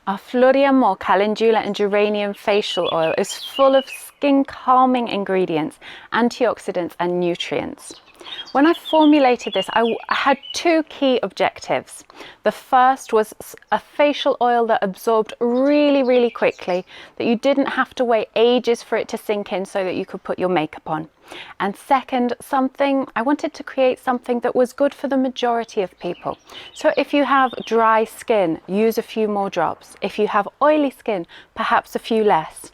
Our Flor de Amor Calendula and Geranium facial oil is full of skin calming ingredients, antioxidants and nutrients. When I formulated this, I had two key objectives. The first was a facial oil that absorbed really quickly, that you didn't have to wait ages for it to sink in so that you could put your makeup on. And second, I wanted to create something that was good for the majority of people. So if you have dry skin, use a few more drops. If you have oily skin, perhaps a few less.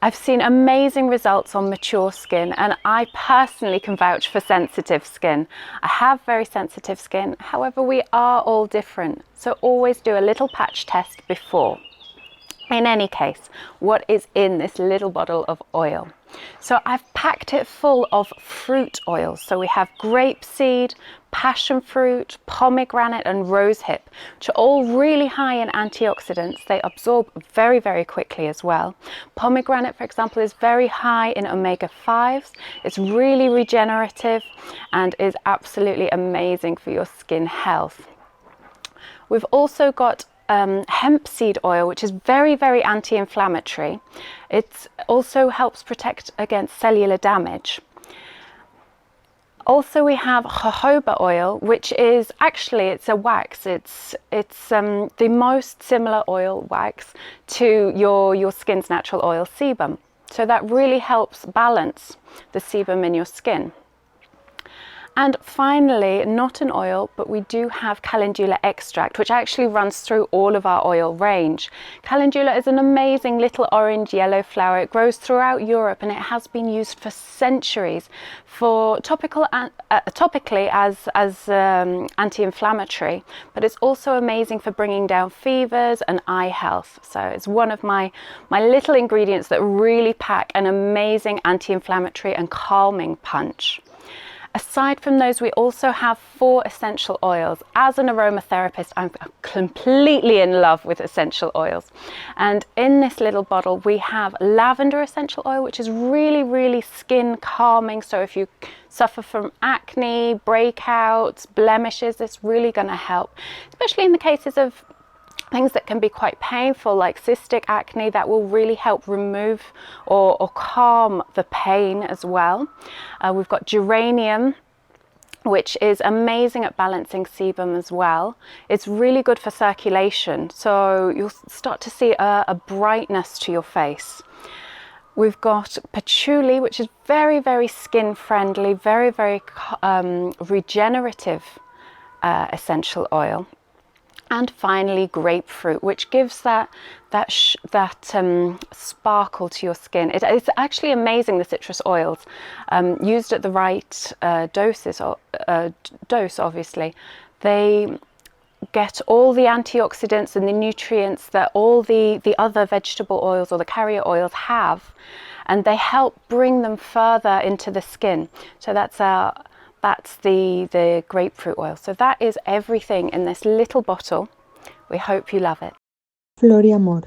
I've seen amazing results on mature skin, and I personally can vouch for sensitive skin. I have very sensitive skin, however we are all different, so always do a little patch test before. In any case, what is in this little bottle of oil? So I've packed it full of fruit oils. So we have grapeseed, passion fruit, pomegranate and rosehip, which are all really high in antioxidants. They absorb very quickly as well. Pomegranate, for example, is very high in omega-5s. It's really regenerative and is absolutely amazing for your skin health. We've also got hemp seed oil, which is very anti-inflammatory. It also helps protect against cellular damage. Also we have jojoba oil, which is actually, it's a wax. It's the most similar oil wax to your skin's natural oil sebum. So that really helps balance the sebum in your skin. And finally, not an oil, but we do have calendula extract, which actually runs through all of our oil range. Calendula is an amazing little orange yellow flower. It grows throughout Europe and it has been used for centuries for topically as anti-inflammatory, but it's also amazing for bringing down fevers and eye health. So it's one of my little ingredients that really pack an amazing anti-inflammatory and calming punch. Aside from those, we also have 4 essential oils. As an aromatherapist, I'm completely in love with essential oils. And in this little bottle, we have lavender essential oil, which is really skin calming. So if you suffer from acne, breakouts, blemishes, it's really going to help, especially in the cases of things that can be quite painful, like cystic acne. That will really help remove or calm the pain as well. We've got geranium, which is amazing at balancing sebum as well. It's really good for circulation, so you'll start to see a brightness to your face. We've got patchouli, which is very skin friendly, very regenerative essential oil. And finally, grapefruit, which gives that sparkle to your skin. It's actually amazing, the citrus oils, used at the right dose, obviously. They get all the antioxidants and the nutrients that all the other vegetable oils or the carrier oils have, and they help bring them further into the skin. So that's the grapefruit oil. So that is everything in this little bottle. We hope you love it. Flor y Amor.